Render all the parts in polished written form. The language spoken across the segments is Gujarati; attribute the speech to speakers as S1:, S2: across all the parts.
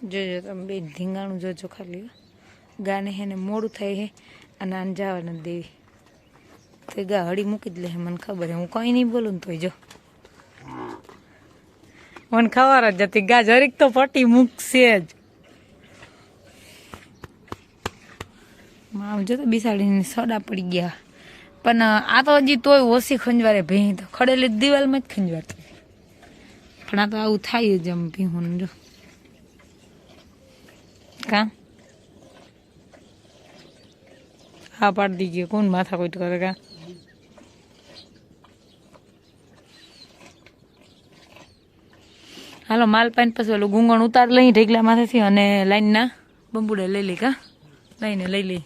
S1: જોજો તમે બે ધીંગાણું જોજો ખાલી ગાને હેને મોડું થાય હે અને આને જવા નથી દેવી તો ગા હળી મૂકી જ લે મને ખબર હે હું કંઈ નહીં બોલું ને તોય જો મને ખબર જ હતી ગા જરીક તો પટ્ટી મૂકશે જ આમ જો તો બિસાડીને સડા પડી ગયા પણ આ તો હજી તોય ઓછી ખંજવારે ભેં તો ખડેલી દિવાલમાં જ ખંજવારતો પણ આ તો આવું થાય જ એમ ભીહું જો કા હા પાડી દીધી કોણ માથા કોઈ કરે કા હાલો માલ પાઈને પછી ઓલું ગુંગણ ઉતાર લઈ ઢેગલા માથેથી અને લાઈનના બંબુડે લઈ લઈ કા લઈને લઈ લઈ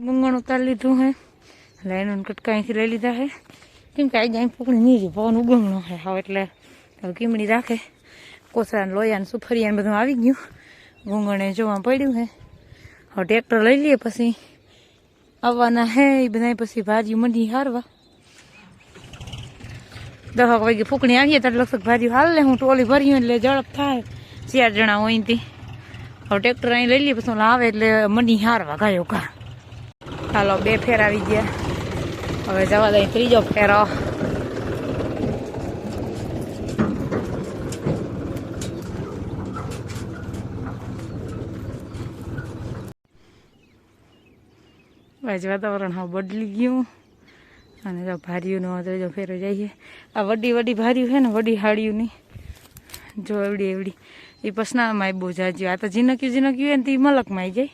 S1: ગુંગણ ઉતાર લીધું હે લાઈન કટકા અહીંથી લઈ લીધા હે કેમ કે આજે અહીં પકડી નહીં રહી પવન ઉગમણો હે હવે એટલે કીમડી રાખે કોસરા લોયા ને સુફરિયા ને બધું આવી ગયું ગુંગણે જોવા પડ્યું હે હવે ટ્રેક્ટર લઈ લઈએ પછી આવવાના હે એ બધા પછી ભાજી મંડી હારવા 10 વાગે ફૂકણી આવીએ ત્યારે લગભગ ભાજી હાલ લે હું ટોલી ભર્યું એટલે ઝડપ થાય 4 જણા હોય થી હવે ટ્રેક્ટર અહીં લઈ લઈએ પછી આવે એટલે મંડી હારવા ગાયો કા હાલો 2 ફેર આવી ગયા હવે જવા દઈએ ત્રીજો ફેરો આજે વાતાવરણ હા બદલી ગયું અને જો ભારીઓનો ત્રીજો ફેરો જઈએ આ વડી વડી ભાર્યું છે ને વડી હાડીઓની જો એવડી એવડી એ પસનામાં બહુ જાજ્યું આ તો ઝીનક્યું હોય ને તે મલકમાં આવી જાય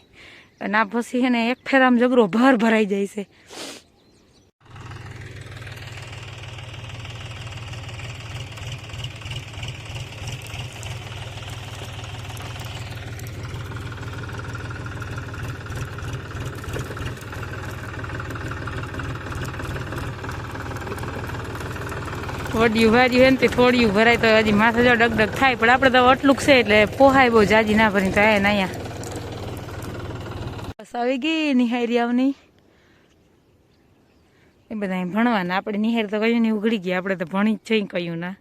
S1: અને આ પછી છે ને એક ફેરામાં જબરો ભાર ભરાઈ જાય છે વડિયું ભાર્યું હે ને તે થોડિયું ભરાય તો હજી માથે જો ડગડગ થાય પણ આપણે તો આટલું છે એટલે પોહાય બહુ જાજી ના ભરી તો એ ને અહીંયા બસ આવી ગઈ નિહારી આવની એ બધા ભણવાના આપણે નિહાર તો કયું નહીં ઉઘડી ગયા આપણે તો ભણી જ જઈ કયું ના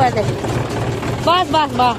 S1: દે બસ બસ બસ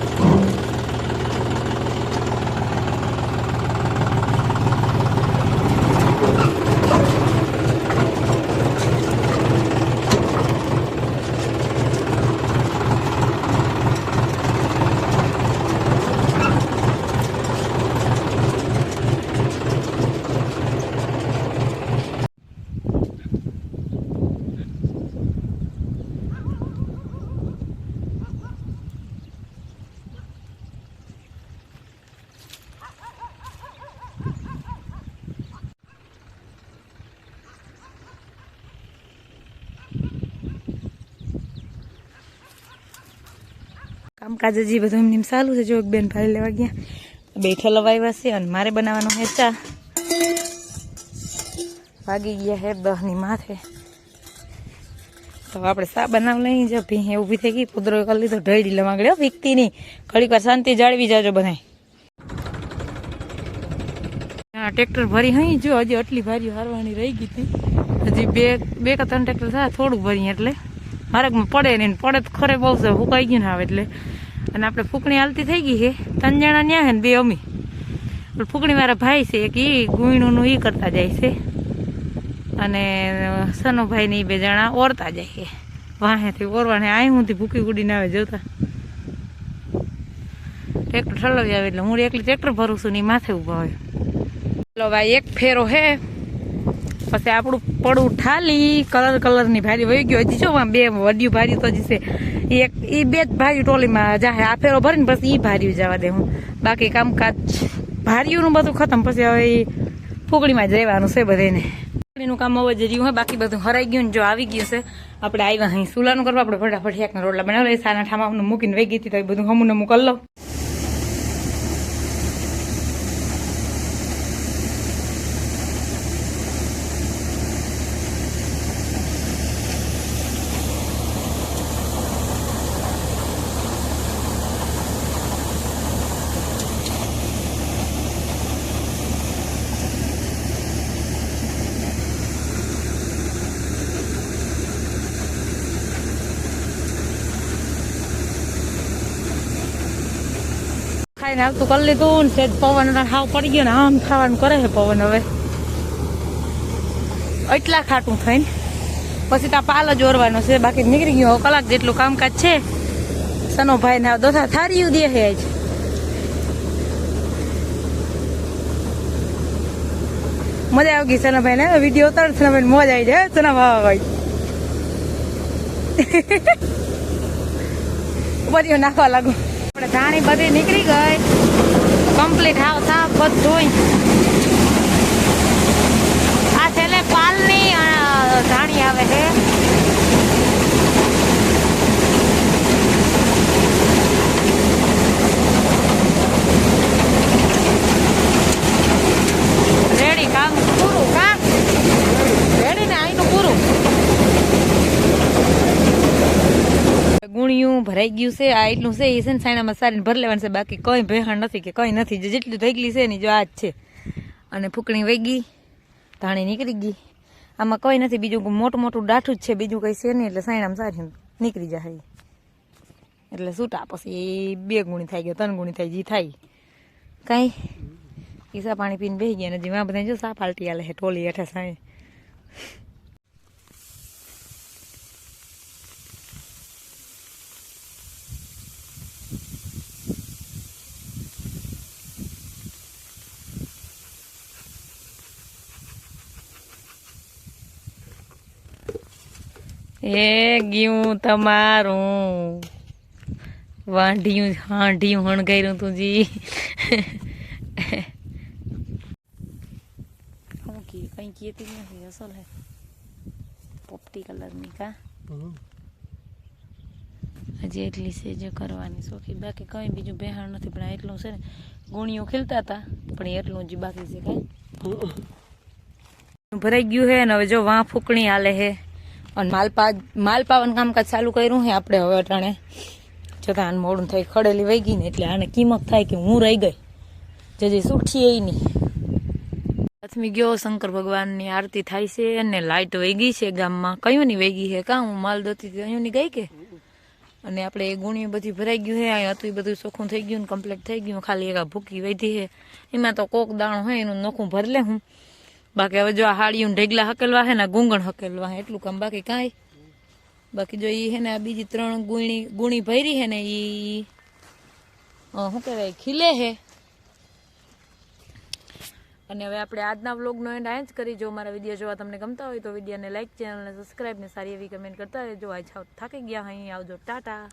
S1: કામકાજ હજી બધું એમની ચાલુ છે જો એક બેન ભાઈ લેવા ગયા બે ઠલવા આવ્યા છે અને મારે બનાવવાનો હે ચા વાગી ગયા હે 10 ની માથે તો આપણે ચા બનાવ લઈ જો ભી ઊભી થઈ ગઈ પુદરો કરી લીધો ઢળી લવાગડ્યો વીકતી નહીં ઘડીક વાર શાંતિ જાળવી જાજો બધાય હા ટ્રેક્ટર ભરી હઈ જો હજી આટલી ભારી હારવાની રહી ગઈ હતી હજી બે કે 3 ટ્રેક્ટર થાય થોડું ભરી એટલે માર્ગમાં પડે ને પડે તો ખરે બહુ છે ફૂંકાઈ ગયું ને આવે એટલે અને આપણે ફૂંકણી હાલતી થઈ ગઈ છે 3 જણા ન્યા છે ને 2 અમી ફૂંકણી મારા ભાઈ છે એક એ ગુઈણુંનું એ કરતા જાય છે અને સનોભાઈ ને 2 જણા ઓરતા જાય છે વાહેથી ઓરવાને અહીં હુંથી ભૂકી ગુડીને આવે જોતા ટ્રેક્ટર ઠલવી આવે એટલે હું એકલી ટ્રેક્ટર ભરું છું ને માથે ઊભા હોય ચલો ભાઈ એક ફેરો હે પછી આપણું પડું ઠાલી કલરની ભારી વહી ગયો હજી જો 2 વડિયું ભારી તો હજી છે એક એ 2 જ ભારી ટોલીમાં જાહે આ ફેરો ભરીને પછી એ ભાર્યું જવા દે હું બાકી કામકાજ ભારીઓનું બધું ખતમ પછી હવે એ ફૂકડીમાં જ રહેવાનું છે બધાને ફૂકડીનું કામ હવે જ રહ્યું હોય બાકી બધું હરાઈ ગયું ને જો આવી ગયું છે આપણે આવ્યા અહીં સુલાનું કરવા આપણે ફટાફટ એકના રોટલા બનાવી લઈએ સાના ઠામા મૂકીને વહી ગઈ હતી તો એ બધું હમું નમું કરી લઉં ખાઈને આવતું કરી લીધું ને સેજ પવન હાવ પડી ગયો ને આમ ખાવાનું કરે છે પવન હવે એટલા ખાટું થઈને પછી ત્યાં પાલ જ ઓરવાનો છે બાકી નીકળી ગયો કલાક જેટલું કામકાજ છે સનોભાઈ ને દોથા થારીયું દે છે આજ મજા આવી ગઈ સનાભાઈ ને વિડીયો ઉતાર સનાભાઈ મોજ આવી જાય સના ભાઈ બધી નાખવા લાગુ આપણે ધાણી બધી નીકળી ગઈ કમ્પ્લીટ હાવ સાફ બધું આ છેલ્લે પાલની ધાણી આવે છે રેડી કામ પૂરું કામ રેડી ને આઈનું પૂરું ગુણિયું ભરાઈ ગયું છે આ એટલું છે એ છે ને સાયણામાં સારીને ભરી લેવાનું છે બાકી કઈ ભેહાણ નથી કે કઈ નથી જેટલું થઈ છે ને જો આ જ છે અને ફૂકણી વહી ગઈ ધાણી નીકળી ગઈ આમાં કઈ નથી બીજું મોટું મોટું ડાઠું જ છે બીજું કઈ છે નહીં એટલે સાયણામાં સારી નીકળી જાય એટલે છૂટા પછી 2 ગુણી થઈ ગયો 3 ગુણી થઈ જી થાય કઈ ઈસા પાણી પીને બેસી ગયા ને જીવા બધા જો સા પાલટી આલે ટોલી હેઠે સાય એ ગયું તમારું વાંઢિયું હાંઢિયું હણગાર્યું તું જી કઈ કીતી નથી અસલ હે પોપટી કલરની કા હજી એટલી છે જે કરવાની શોખી બાકી કઈ બીજું બેહાણ નથી પણ એટલું છે ને ગુણીઓ ખીલતા હતા પણ એટલું જ બાકી છે કઈ ભરાઈ ગયું હે ને હવે જો વાં ફૂકણી હાલે હે અને માલપાવાનું કામકાજ ચાલુ કર્યું હે આપણે હવે અટાણે છતાં આને મોડું થઈ ખડેલી વહી ગઈ ને એટલે આને કિંમત થાય કે હું રહી ગઈ જે સુઠી એ નહીં લક્ષ્મી ગયો શંકર ભગવાનની આરતી થાય છે અને લાઇટ વહી ગઈ છે ગામમાં કયું ની વહી ગઈ છે કાં હું માલ દોતી કયું ની ગઈ કે અને આપણે એ ગુણીઓ બધી ભરાઈ ગયું છે અહીં હતું એ બધું ચોખ્ખું થઈ ગયું ને કમ્પ્લીટ થઈ ગયું ખાલી એક ભૂકી વધી છે એમાં તો કોક દાણો હોય એનું નોખું ભરી લે હું બાકી હવે જો આ હાડીયું ઢેગલા હકેલવા હે ને ગુંગણ હકેલવા હે એટલું કામ બાકી કાંઈ બાકી જો એ હે ને આ બીજી 3 ગુણી ભરી હે ને એ શું કહેવાય ખીલે હે અને હવે આપણે આજના વ્લોગનો એન્ડ આ જ કરી જો મારા વિડીયો જોવા તમને ગમતા હોય તો વિડીયોને લાઈક ચેનલને સબસ્ક્રાઈબ ને સારી એવી કમેન્ટ કરતા રહેજો આજ થાકી ગયા અહીં આવજો ટાટા